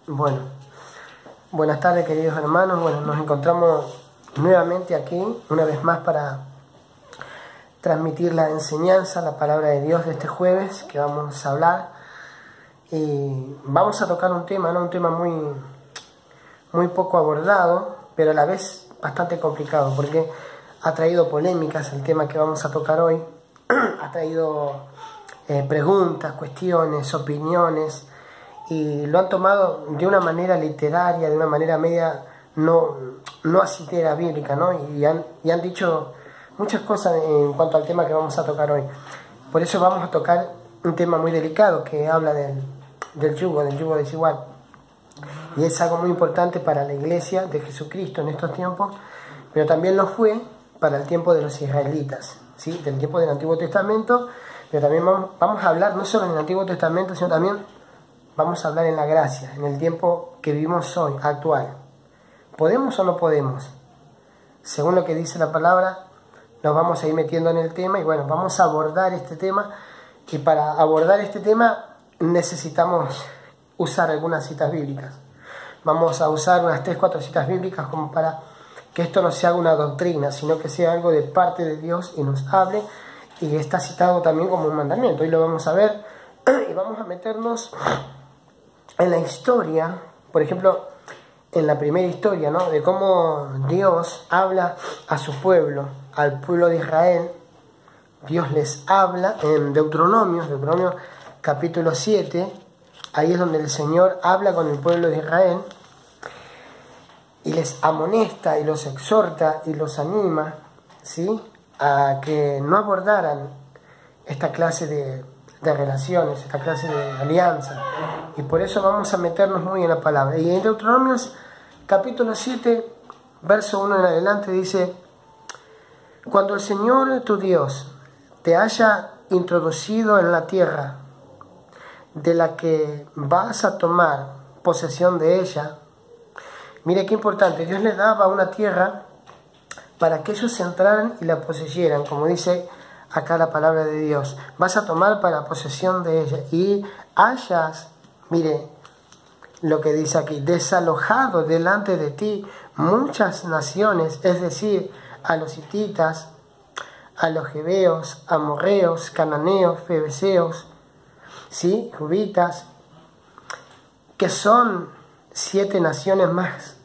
Bueno, buenas tardes queridos hermanos. Bueno, nos encontramos nuevamente aquí, una vez más para transmitir la enseñanza, la palabra de Dios de este jueves que vamos a hablar. Y vamos a tocar un tema, ¿no? Un tema muy poco abordado, pero a la vez bastante complicado, porque ha traído polémicas el tema que vamos a tocar hoy. Ha traído preguntas, cuestiones, opiniones, y lo han tomado de una manera literaria, de una manera media no asitera bíblica, ¿no? Y han dicho muchas cosas en cuanto al tema que vamos a tocar hoy. Por eso vamos a tocar un tema muy delicado que habla del yugo desigual. Y es algo muy importante para la iglesia de Jesucristo en estos tiempos, pero también lo fue para el tiempo de los israelitas, ¿sí? Del tiempo del Antiguo Testamento, pero también vamos a hablar no solo en el Antiguo Testamento, sino también vamos a hablar en la gracia, en el tiempo que vivimos hoy, actual. ¿Podemos o no podemos? Según lo que dice la palabra, nos vamos a ir metiendo en el tema y bueno, vamos a abordar este tema. Y para abordar este tema necesitamos usar algunas citas bíblicas. Vamos a usar unas 3-4 citas bíblicas como para que esto no sea una doctrina, sino que sea algo de parte de Dios y nos hable, y está citado también como un mandamiento. Hoy lo vamos a ver y vamos a meternos en la historia, por ejemplo, en la primera historia, ¿no? De cómo Dios habla a su pueblo, al pueblo de Israel. Dios les habla en Deuteronomio capítulo 7, ahí es donde el Señor habla con el pueblo de Israel y les amonesta y los exhorta y los anima, ¿sí?, a que no abordaran esta clase de relaciones, esta clase de alianza. Y por eso vamos a meternos muy en la palabra. Y en Deuteronomio capítulo 7, verso 1 en adelante dice: cuando el Señor tu Dios te haya introducido en la tierra de la que vas a tomar posesión de ella. Mire qué importante, Dios les daba una tierra para que ellos entraran y la poseyeran, como dice acá la palabra de Dios. Vas a tomar para posesión de ella y hayas, mire lo que dice aquí, desalojado delante de ti muchas naciones, es decir, a los hititas, a los jebeos, amorreos, cananeos, febeseos, ¿sí?, jubitas, que son 7 naciones más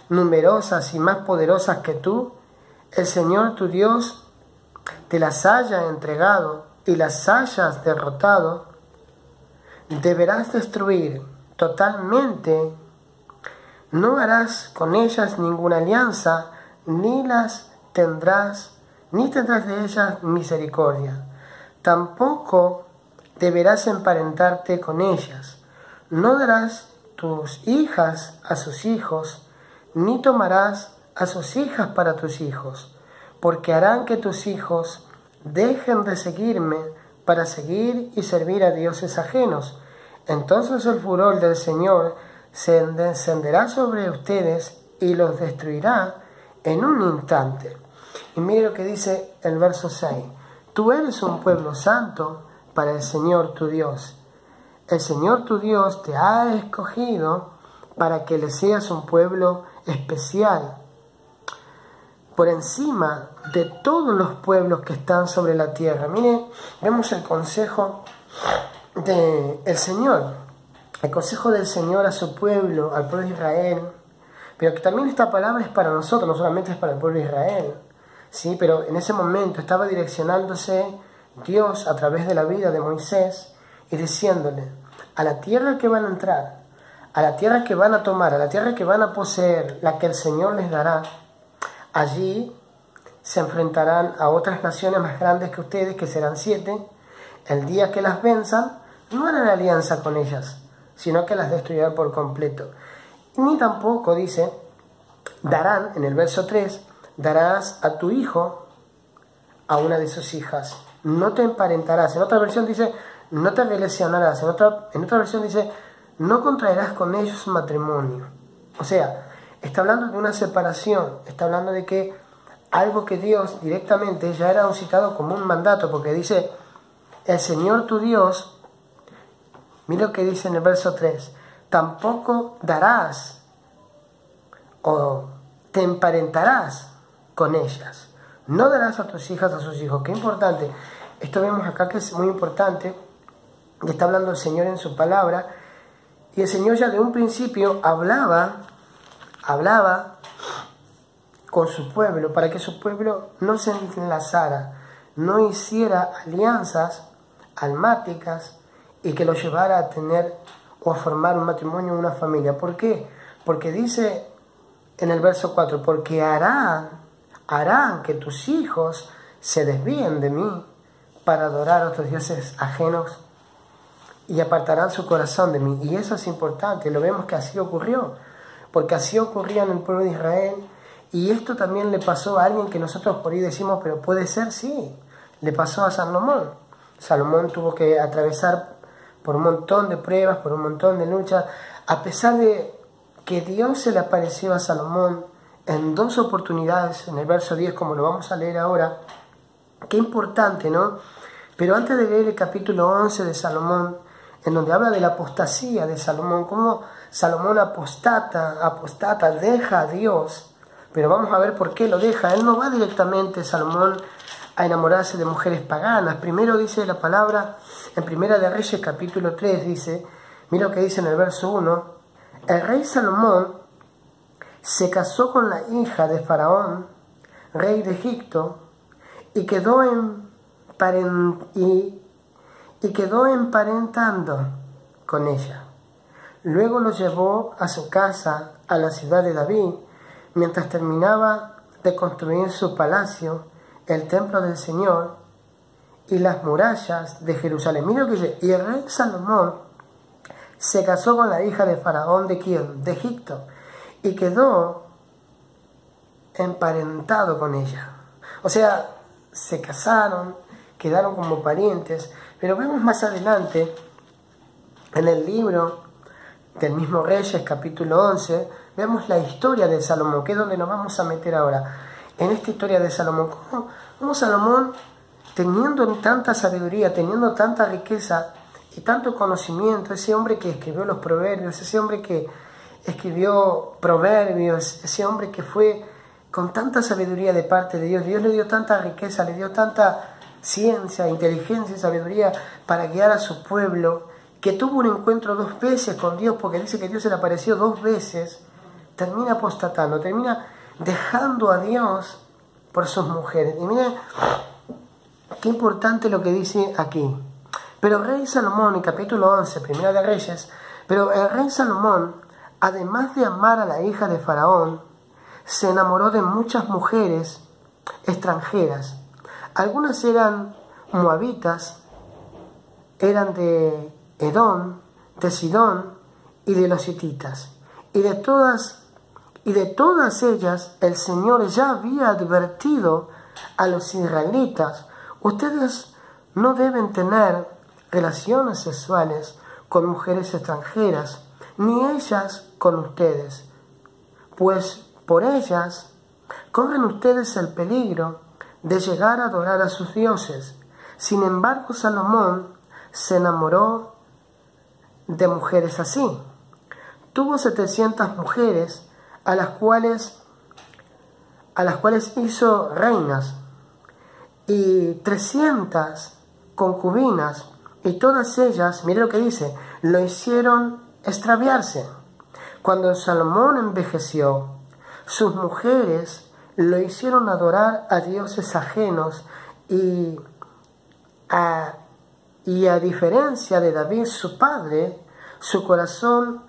numerosas y más poderosas que tú. El Señor tu Dios te las haya entregado y las hayas derrotado. Deberás destruir totalmente. No harás con ellas ninguna alianza, ni tendrás de ellas misericordia. Tampoco deberás emparentarte con ellas. No darás tus hijas a sus hijos, ni tomarás a sus hijas para tus hijos, porque harán que tus hijos dejen de seguirme para seguir y servir a dioses ajenos. Entonces el furor del Señor se encenderá sobre ustedes y los destruirá en un instante. Y mire lo que dice el verso 6. Tú eres un pueblo santo para el Señor tu Dios. El Señor tu Dios te ha escogido para que le seas un pueblo especial, por encima de todos los pueblos que están sobre la tierra. Mire, vemos el consejo del Señor. El consejo del Señor a su pueblo, al pueblo de Israel. Pero que también esta palabra es para nosotros, no solamente es para el pueblo de Israel, ¿sí? Pero en ese momento estaba direccionándose Dios a través de la vida de Moisés y diciéndole: a la tierra que van a entrar, a la tierra que van a tomar, a la tierra que van a poseer, la que el Señor les dará, allí se enfrentarán a otras naciones más grandes que ustedes, que serán 7. El día que las venzan, no harán alianza con ellas, sino que las destruirán por completo. Ni tampoco, dice, darán, en el verso 3, darás a tu hijo a una de sus hijas. No te emparentarás. En otra versión dice, no te relacionarás. En otra versión dice, no contraerás con ellos matrimonio. O sea, está hablando de una separación. Está hablando de que algo que Dios directamente ya era citado como un mandato, porque dice: el Señor tu Dios Mira lo que dice en el verso 3. Tampoco darás o te emparentarás con ellas. No darás a tus hijas a sus hijos. Qué importante. Esto vemos acá que es muy importante. Y está hablando el Señor en su palabra. Y el Señor ya de un principio hablaba con su pueblo para que su pueblo no se enlazara, no hiciera alianzas almáticas y que lo llevara a tener o a formar un matrimonio, una familia. ¿Por qué? Porque dice en el verso 4, porque harán que tus hijos se desvíen de mí para adorar a otros dioses ajenos y apartarán su corazón de mí. Y eso es importante, lo vemos que así ocurrió, porque así ocurría en el pueblo de Israel. Y esto también le pasó a alguien que nosotros por ahí decimos, pero puede ser, sí, le pasó a Salomón. Salomón tuvo que atravesar por un montón de pruebas, por un montón de luchas, a pesar de que Dios se le apareció a Salomón en 2 oportunidades, en el verso 10, como lo vamos a leer ahora. Qué importante, ¿no? Pero antes de leer el capítulo 11 de Salomón, en donde habla de la apostasía de Salomón, cómo Salomón apostata, deja a Dios, pero vamos a ver por qué lo deja. Él no va directamente, Salomón, a enamorarse de mujeres paganas. Primero dice la palabra, en Primera de Reyes capítulo 3, dice, mira lo que dice en el verso 1, el rey Salomón se casó con la hija de Faraón, rey de Egipto, y quedó emparentando con ella. Luego lo llevó a su casa, a la ciudad de David, mientras terminaba de construir su palacio, el templo del Señor y las murallas de Jerusalén. Mira lo que dice, y el rey Salomón se casó con la hija de Faraón de ¿quién? De Egipto, y quedó emparentado con ella. O sea, se casaron, quedaron como parientes, pero vemos más adelante en el libro del mismo Reyes, capítulo 11, vemos la historia de Salomón, que es donde nos vamos a meter ahora. En esta historia de Salomón, cómo Salomón, teniendo tanta sabiduría, teniendo tanta riqueza y tanto conocimiento, ese hombre que escribió los proverbios, ese hombre que escribió proverbios, ese hombre que fue con tanta sabiduría de parte de Dios, Dios le dio tanta riqueza, le dio tanta ciencia, inteligencia y sabiduría para guiar a su pueblo, que tuvo un encuentro 2 veces con Dios, porque dice que Dios se le apareció 2 veces, termina apostatando, termina dejando a Dios por sus mujeres. Y miren qué importante lo que dice aquí. Pero el rey Salomón, en capítulo 11, Primera de Reyes, pero el rey Salomón, además de amar a la hija de Faraón, se enamoró de muchas mujeres extranjeras. Algunas eran moabitas, eran de Edom, de Sidón y de los hititas. Y de todas ellas el Señor ya había advertido a los israelitas: ustedes no deben tener relaciones sexuales con mujeres extranjeras, ni ellas con ustedes, pues por ellas corren ustedes el peligro de llegar a adorar a sus dioses. Sin embargo, Salomón se enamoró de mujeres así. Tuvo 700 mujeres a las cuales hizo reinas, y 300 concubinas, y todas ellas, mire lo que dice, lo hicieron extraviarse. Cuando Salomón envejeció, sus mujeres lo hicieron adorar a dioses ajenos, y a diferencia de David, su padre, su corazón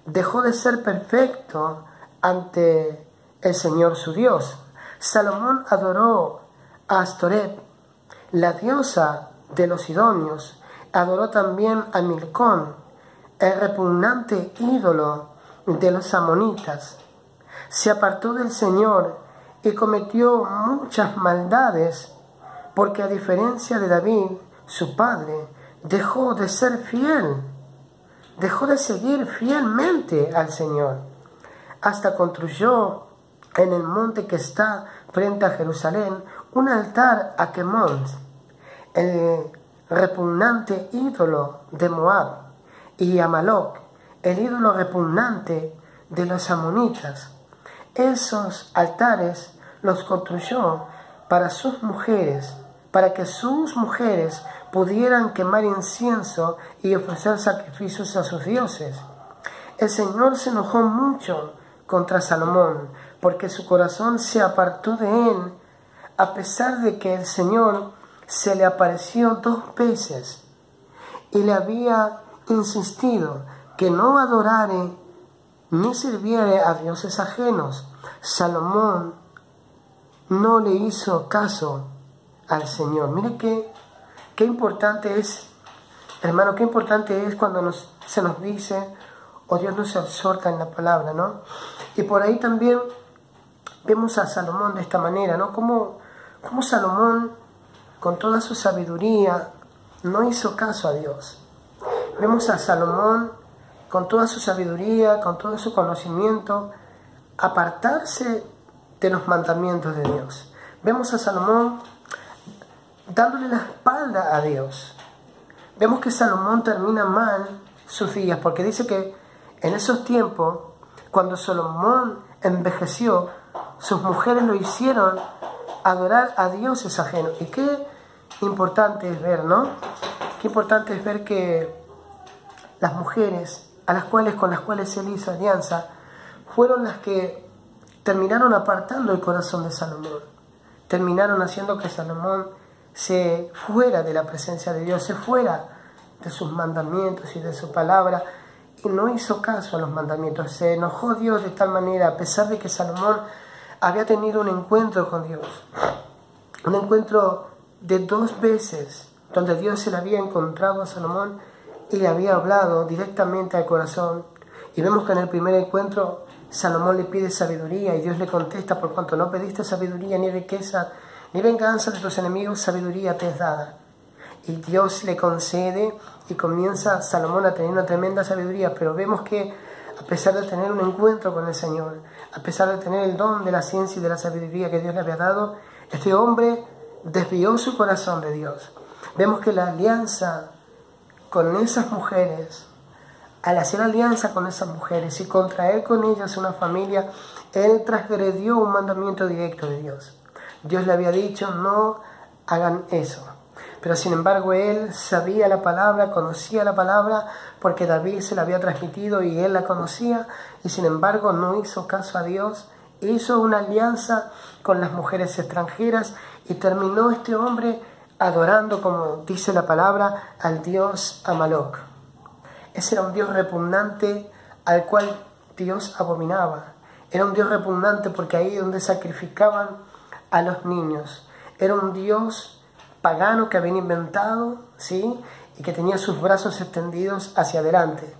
dejó de ser perfecto ante el Señor su Dios. Salomón adoró a Astoret, la diosa de los sidonios, adoró también a Milcón, el repugnante ídolo de los amonitas. Se apartó del Señor y cometió muchas maldades, porque a diferencia de David, su padre, dejó de ser fiel, dejó de seguir fielmente al Señor, hasta construyó en el monte que está frente a Jerusalén un altar a Quemón, el repugnante ídolo de Moab, y a Moloc, el ídolo repugnante de los amonitas. Esos altares los construyó para sus mujeres, para que sus mujeres pudieran quemar incienso y ofrecer sacrificios a sus dioses. El Señor se enojó mucho contra Salomón, porque su corazón se apartó de él, a pesar de que el Señor se le apareció 2 veces y le había insistido que no adorare ni sirviere a dioses ajenos. Salomón no le hizo caso al Señor. Mire qué importante es, hermano, qué importante es cuando se nos dice, o Dios nos exhorta en la palabra, ¿no? Y por ahí también vemos a Salomón de esta manera, ¿no? Como Salomón, con toda su sabiduría, no hizo caso a Dios. Vemos a Salomón, con toda su sabiduría, con todo su conocimiento, apartarse de los mandamientos de Dios. Vemos a Salomón dándole la espalda a Dios. Vemos que Salomón termina mal sus días, porque dice que en esos tiempos, cuando Salomón envejeció, sus mujeres lo hicieron adorar a dioses ajenos. Y qué importante es ver, ¿no? Qué importante es ver que las mujeres con las cuales él hizo alianza fueron las que terminaron apartando el corazón de Salomón. Terminaron haciendo que Salomón se fuera de la presencia de Dios, se fuera de sus mandamientos y de su palabra, y no hizo caso a los mandamientos. Se enojó Dios de tal manera, a pesar de que Salomón había tenido un encuentro con Dios, un encuentro de 2 veces, donde Dios se le había encontrado a Salomón y le había hablado directamente al corazón. Y vemos que en el primer encuentro Salomón le pide sabiduría y Dios le contesta: por cuanto no pediste sabiduría, ni riqueza, ni venganza de tus enemigos, sabiduría te es dada. Y Dios le concede y comienza Salomón a tener una tremenda sabiduría. Pero vemos que a pesar de tener un encuentro con el Señor, a pesar de tener el don de la ciencia y de la sabiduría que Dios le había dado, este hombre desvió su corazón de Dios. Vemos que la alianza con esas mujeres, al hacer alianza con esas mujeres y contraer con ellas una familia, él transgredió un mandamiento directo de Dios. Dios le había dicho: no hagan eso. Pero sin embargo él sabía la palabra, conocía la palabra, porque David se la había transmitido y él la conocía, y sin embargo no hizo caso a Dios, hizo una alianza con las mujeres extranjeras y terminó este hombre adorando, como dice la palabra, al dios Moloc. Ese era un dios repugnante al cual Dios abominaba. Era un dios repugnante porque ahí es donde sacrificaban a los niños. Era un dios pagano que habían inventado, ¿sí? Y que tenía sus brazos extendidos hacia adelante,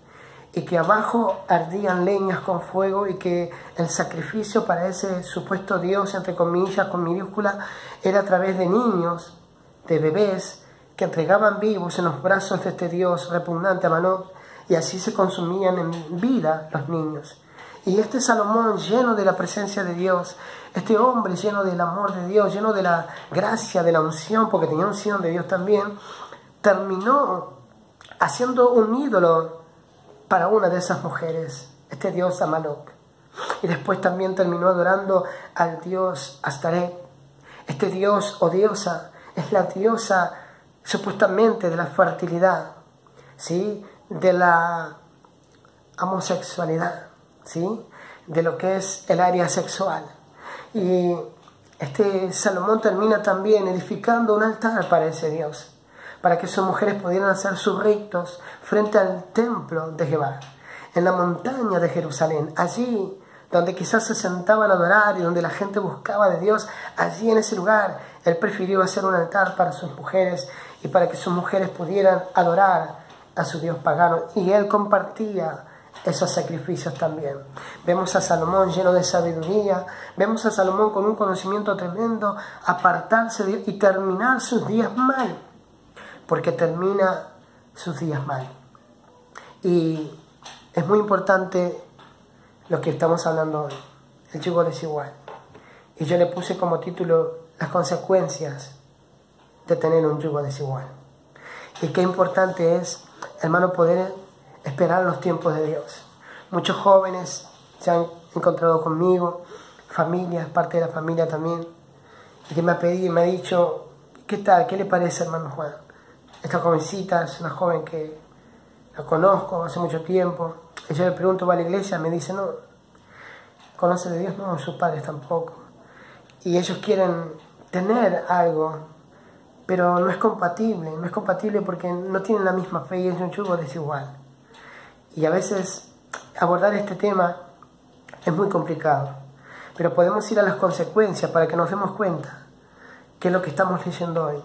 y que abajo ardían leñas con fuego, y que el sacrificio para ese supuesto Dios, entre comillas, con minúscula, era a través de niños, de bebés, que entregaban vivos en los brazos de este Dios repugnante a Moloc, y así se consumían en vida los niños. Y este Salomón, lleno de la presencia de Dios, este hombre lleno del amor de Dios, lleno de la gracia, de la unción, porque tenía unción de Dios también, terminó haciendo un ídolo para una de esas mujeres, este dios Moloc. Y después también terminó adorando al dios Astaret. Este dios o diosa es la diosa supuestamente de la fertilidad, ¿sí? De la homosexualidad, ¿sí? De lo que es el área sexual. Y este Salomón termina también edificando un altar para ese Dios, para que sus mujeres pudieran hacer sus ritos frente al templo de Jehová, en la montaña de Jerusalén, allí donde quizás se sentaban a adorar y donde la gente buscaba de Dios. Allí en ese lugar él prefirió hacer un altar para sus mujeres y para que sus mujeres pudieran adorar a su Dios pagano, y él compartía esos sacrificios también. Vemos a Salomón lleno de sabiduría, vemos a Salomón con un conocimiento tremendo, apartarse de Dios y terminar sus días mal, porque termina sus días mal. Y es muy importante lo que estamos hablando hoy, el yugo desigual. Y yo le puse como título las consecuencias de tener un yugo desigual. Y qué importante es, hermano, poder esperar los tiempos de Dios. Muchos jóvenes se han encontrado conmigo, familias, parte de la familia también, y que me ha pedido y me ha dicho, ¿qué tal? ¿Qué le parece, hermano Juan? Esta jovencita es una joven que la conozco hace mucho tiempo. Y yo le pregunto, ¿va a la iglesia? Me dice, no. ¿Conoce de Dios? No, sus padres tampoco. Y ellos quieren tener algo, pero no es compatible porque no tienen la misma fe y es un yugo desigual. Y a veces abordar este tema es muy complicado, pero podemos ir a las consecuencias para que nos demos cuenta qué es lo que estamos leyendo hoy.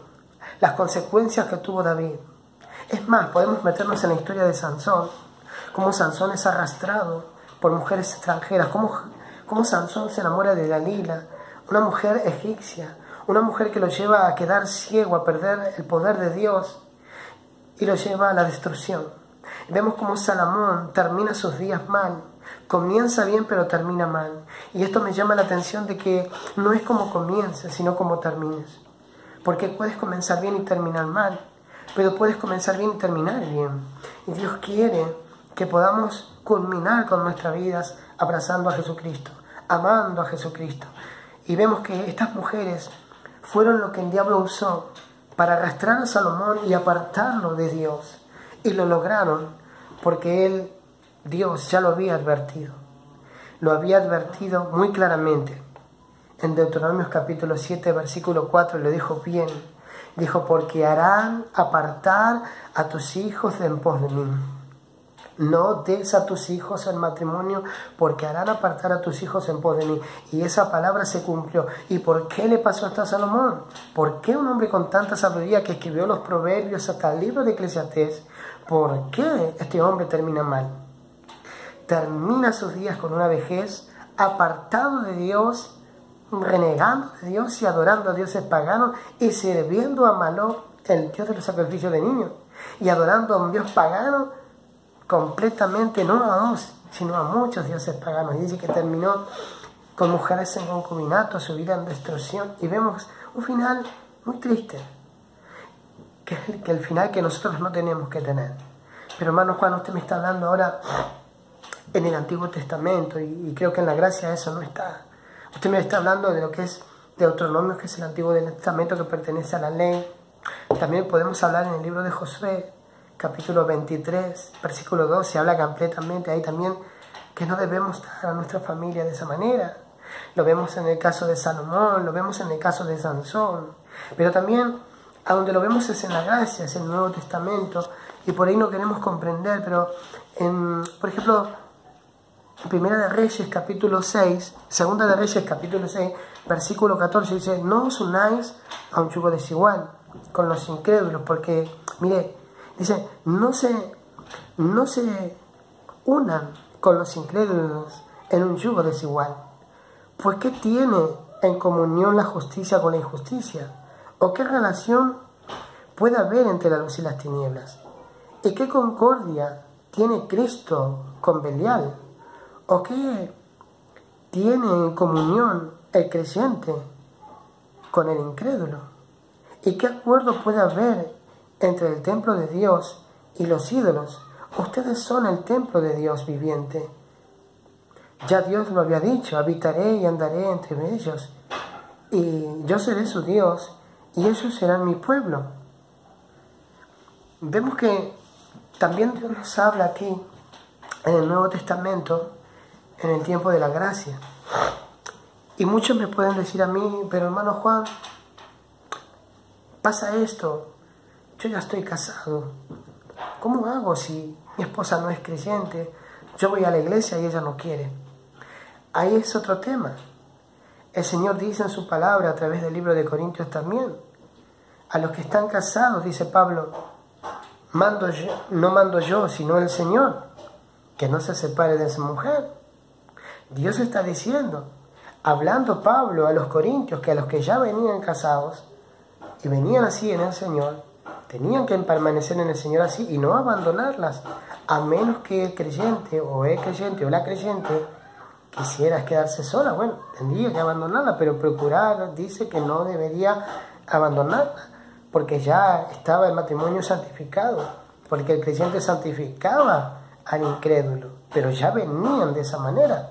Las consecuencias que tuvo David. Es más, podemos meternos en la historia de Sansón, cómo Sansón es arrastrado por mujeres extranjeras, cómo Sansón se enamora de Dalila, una mujer egipcia, una mujer que lo lleva a quedar ciego, a perder el poder de Dios y lo lleva a la destrucción. Vemos cómo Salomón termina sus días mal, comienza bien pero termina mal. Y esto me llama la atención de que no es como comiences, sino como termines. Porque puedes comenzar bien y terminar mal, pero puedes comenzar bien y terminar bien. Y Dios quiere que podamos culminar con nuestras vidas abrazando a Jesucristo, amando a Jesucristo. Y vemos que estas mujeres fueron lo que el diablo usó para arrastrar a Salomón y apartarlo de Dios. Y lo lograron porque Dios ya lo había advertido. Lo había advertido muy claramente. En Deuteronomio capítulo 7, versículo 4, le dijo bien. Dijo, porque harán apartar a tus hijos de en pos de mí. No des a tus hijos el matrimonio, porque harán apartar a tus hijos en pos de mí. Y esa palabra se cumplió. ¿Y por qué le pasó esto a Salomón? ¿Por qué un hombre con tanta sabiduría que escribió los proverbios hasta el libro de Eclesiastés? ¿Por qué este hombre termina mal? Termina sus días con una vejez, apartado de Dios, renegando de Dios y adorando a dioses paganos y sirviendo a Moloch, el dios de los sacrificios de niños, y adorando a un dios pagano completamente, no a dos, sino a muchos dioses paganos. Y dice que terminó con mujeres en concubinato, su vida en destrucción, y vemos un final muy triste, que es el final que nosotros no tenemos que tener. Pero hermano Juan, usted me está hablando ahora en el Antiguo Testamento, y creo que en la gracia eso no está. Usted me está hablando de lo que es Deuteronomio, que es el Antiguo Testamento que pertenece a la ley. También podemos hablar en el libro de Josué, capítulo 23, versículo 12, habla completamente ahí también que no debemos dar a nuestra familia de esa manera. Lo vemos en el caso de Salomón, lo vemos en el caso de Sansón, pero también a donde lo vemos es en la gracia, es en el Nuevo Testamento, y por ahí no queremos comprender, pero por ejemplo, Primera de Reyes capítulo 6, Segunda de Reyes capítulo 6, versículo 14 dice, no os unáis a un yugo desigual con los incrédulos, porque, mire, dice, no se unan con los incrédulos en un yugo desigual. Pues ¿qué tiene en comunión la justicia con la injusticia? ¿O qué relación puede haber entre la luz y las tinieblas? ¿Y qué concordia tiene Cristo con Belial? ¿O qué tiene en comunión el creyente con el incrédulo? ¿Y qué acuerdo puede haber entre el templo de Dios y los ídolos? Ustedes son el templo de Dios viviente. Ya Dios lo había dicho, habitaré y andaré entre ellos, y yo seré su Dios, y ellos serán mi pueblo. Vemos que también Dios nos habla aquí, en el Nuevo Testamento, en el tiempo de la gracia. Y muchos me pueden decir a mí, pero hermano Juan, pasa esto, yo ya estoy casado, ¿cómo hago si mi esposa no es creyente? Yo voy a la iglesia y ella no quiere. Ahí es otro tema. El Señor dice en su palabra, a través del libro de Corintios también, a los que están casados, dice Pablo, no mando yo, sino el Señor, que no se separe de su mujer. Dios está diciendo, hablando Pablo a los corintios, que a los que ya venían casados y venían así en el Señor, tenían que permanecer en el Señor así y no abandonarlas, a menos que el creyente o la creyente quisiera quedarse sola. Bueno, tendría que abandonarla, pero procurar dice que no debería abandonarla, porque ya estaba el matrimonio santificado, porque el creyente santificaba al incrédulo, pero ya venían de esa manera.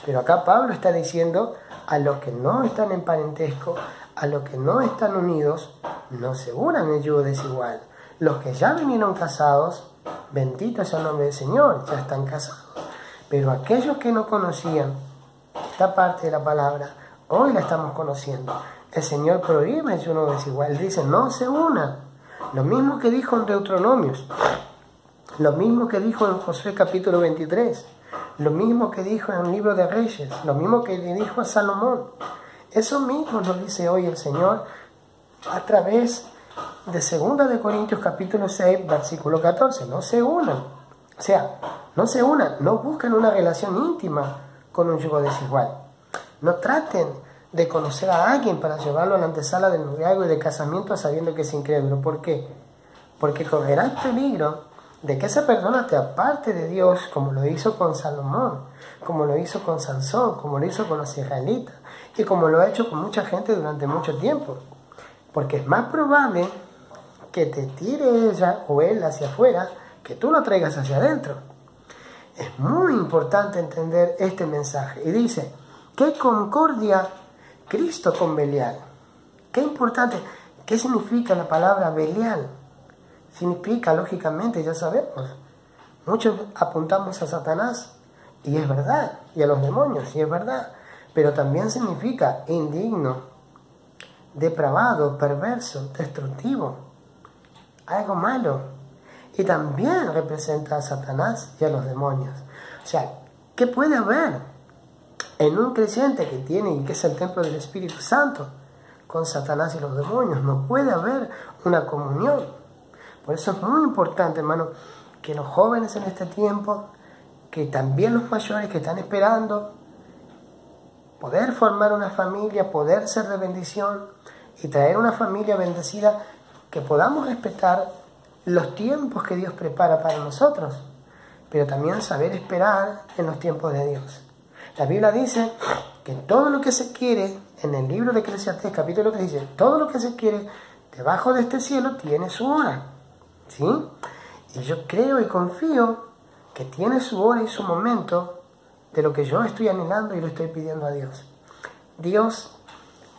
Pero acá Pablo está diciendo a los que no están en parentesco, a los que no están unidos, no se unan en el yugo desigual. Los que ya vinieron casados, bendito sea el nombre del Señor, ya están casados. Pero aquellos que no conocían esta parte de la palabra, hoy la estamos conociendo. El Señor prohíbe el yugo desigual, dice, no se unan. Lo mismo que dijo en Deuteronomios, lo mismo que dijo en Josué capítulo 23, lo mismo que dijo en el libro de Reyes, lo mismo que le dijo a Salomón. Eso mismo nos dice hoy el Señor a través de 2 de Corintios capítulo 6, versículo 14. No se unan. O sea, no se unan, no buscan una relación íntima con un yugo desigual. No traten de conocer a alguien para llevarlo a la antesala del noviazgo y de casamiento sabiendo que es incrédulo. ¿Por qué? Porque correrá el peligro de que esa persona te aparte de Dios, como lo hizo con Salomón, como lo hizo con Sansón, como lo hizo con los israelitas y como lo ha hecho con mucha gente durante mucho tiempo. Porque es más probable que te tire ella o él hacia afuera que tú lo traigas hacia adentro. Es muy importante entender este mensaje. Y dice, ¿qué concordia Cristo con Belial? Qué importante. ¿Qué significa la palabra Belial? Significa, lógicamente, ya sabemos, muchos apuntamos a Satanás, y es verdad, y a los demonios, y es verdad, pero también significa indigno, depravado, perverso, destructivo, algo malo, y también representa a Satanás y a los demonios. O sea, ¿qué puede haber en un creyente que tiene y que es el templo del Espíritu Santo con Satanás y los demonios? No puede haber una comunión. Por eso es muy importante, hermano, que los jóvenes en este tiempo, que también los mayores que están esperando poder formar una familia, poder ser de bendición y traer una familia bendecida, que podamos respetar los tiempos que Dios prepara para nosotros, pero también saber esperar en los tiempos de Dios. La Biblia dice que todo lo que se quiere, en el libro de Eclesiastés capítulo 3 dice, todo lo que se quiere debajo de este cielo tiene su hora. ¿Sí? Y yo creo y confío que tiene su hora y su momento de lo que yo estoy anhelando y lo estoy pidiendo a Dios. Dios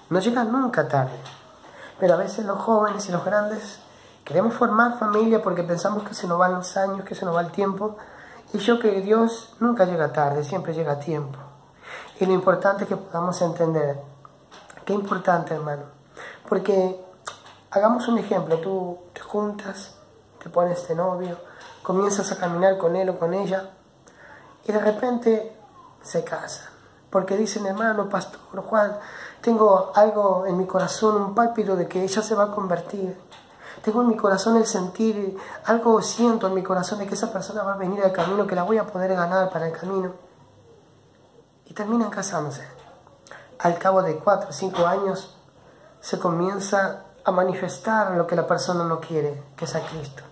no llega nunca tarde, pero a veces los jóvenes y los grandes queremos formar familia porque pensamos que se nos van los años, que se nos va el tiempo, y yo creo que Dios nunca llega tarde, siempre llega a tiempo. Y lo importante es que podamos entender, qué importante, hermano, porque hagamos un ejemplo, tú te juntas, te pones de novio, comienzas a caminar con él o con ella y de repente se casan. Porque dicen, hermano, pastor Juan, tengo algo en mi corazón, un pálpito de que ella se va a convertir. Tengo en mi corazón el sentir, algo siento en mi corazón de que esa persona va a venir al camino, que la voy a poder ganar para el camino. Y terminan casándose. Al cabo de 4 o 5 años se comienza a manifestar lo que la persona no quiere, que es a Cristo.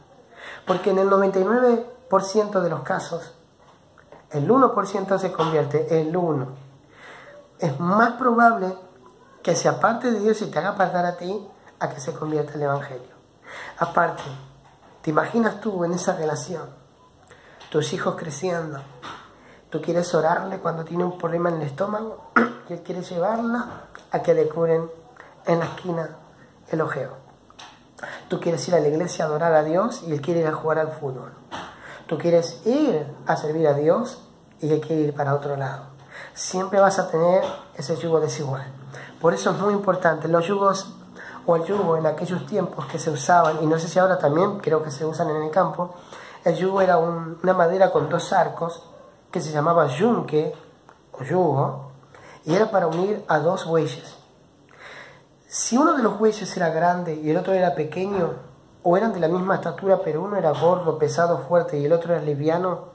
Porque en el 99% de los casos, el 1% se convierte, el 1%. Es más probable que se aparte de Dios y te haga apartar a ti, a que se convierta el Evangelio. Aparte, ¿te imaginas tú en esa relación? Tus hijos creciendo. Tú quieres orarle cuando tiene un problema en el estómago y él quiere llevarla a que le curen en la esquina el ojeo. Tú quieres ir a la iglesia a adorar a Dios y él quiere ir a jugar al fútbol. Tú quieres ir a servir a Dios y él quiere ir para otro lado. Siempre vas a tener ese yugo desigual. Por eso es muy importante. Los yugos, o el yugo en aquellos tiempos que se usaban, y no sé si ahora también creo que se usan en el campo, el yugo era una madera con 2 arcos que se llamaba yunque o yugo, y era para unir a 2 bueyes. Si uno de los bueyes era grande y el otro era pequeño, o eran de la misma estatura, pero uno era gordo, pesado, fuerte y el otro era liviano,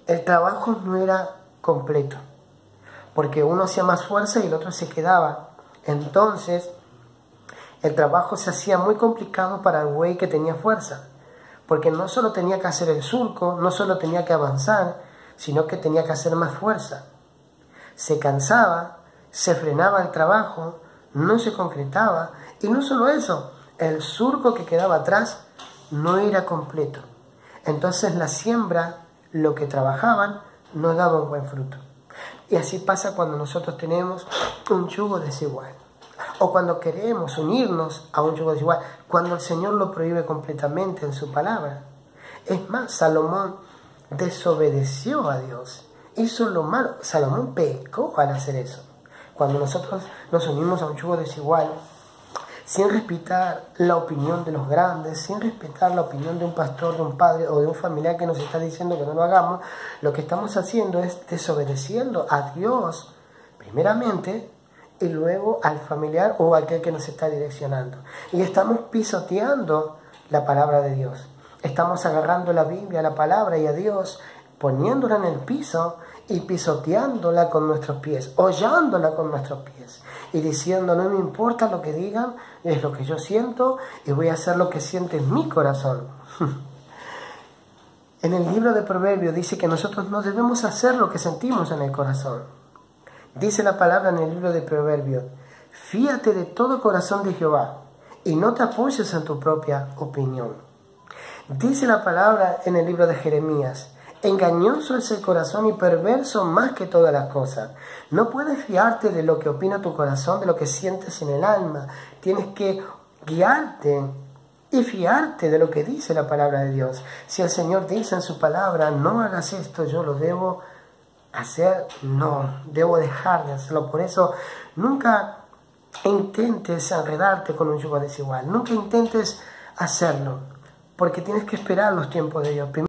el trabajo no era completo, porque uno hacía más fuerza y el otro se quedaba. Entonces, el trabajo se hacía muy complicado para el buey que tenía fuerza, porque no solo tenía que hacer el surco, no solo tenía que avanzar, sino que tenía que hacer más fuerza. Se cansaba, se frenaba el trabajo, no se concretaba, y no solo eso, el surco que quedaba atrás no era completo. Entonces la siembra, lo que trabajaban, no daba un buen fruto. Y así pasa cuando nosotros tenemos un yugo desigual. O cuando queremos unirnos a un yugo desigual, cuando el Señor lo prohíbe completamente en su palabra. Es más, Salomón desobedeció a Dios. Hizo lo malo. Salomón pecó al hacer eso. Cuando nosotros nos unimos a un yugo desigual, sin respetar la opinión de los grandes, sin respetar la opinión de un pastor, de un padre o de un familiar que nos está diciendo que no lo hagamos, lo que estamos haciendo es desobedeciendo a Dios primeramente y luego al familiar o a aquel que nos está direccionando. Y estamos pisoteando la palabra de Dios. Estamos agarrando la Biblia, la palabra y a Dios, poniéndola en el piso y pisoteándola con nuestros pies, hollándola con nuestros pies y diciendo, no me importa lo que digan, es lo que yo siento y voy a hacer lo que siente en mi corazón. En el libro de Proverbios dice que nosotros no debemos hacer lo que sentimos en el corazón. Dice la palabra en el libro de Proverbios, fíate de todo corazón de Jehová y no te apoyes en tu propia opinión. Dice la palabra en el libro de Jeremías, engañoso es el corazón y perverso más que todas las cosas. No puedes fiarte de lo que opina tu corazón, de lo que sientes en el alma. Tienes que guiarte y fiarte de lo que dice la palabra de Dios. Si el Señor dice en su palabra, no hagas esto, yo lo debo hacer, no, debo dejar de hacerlo. Por eso nunca intentes enredarte con un yugo desigual. Nunca intentes hacerlo, porque tienes que esperar los tiempos de Dios.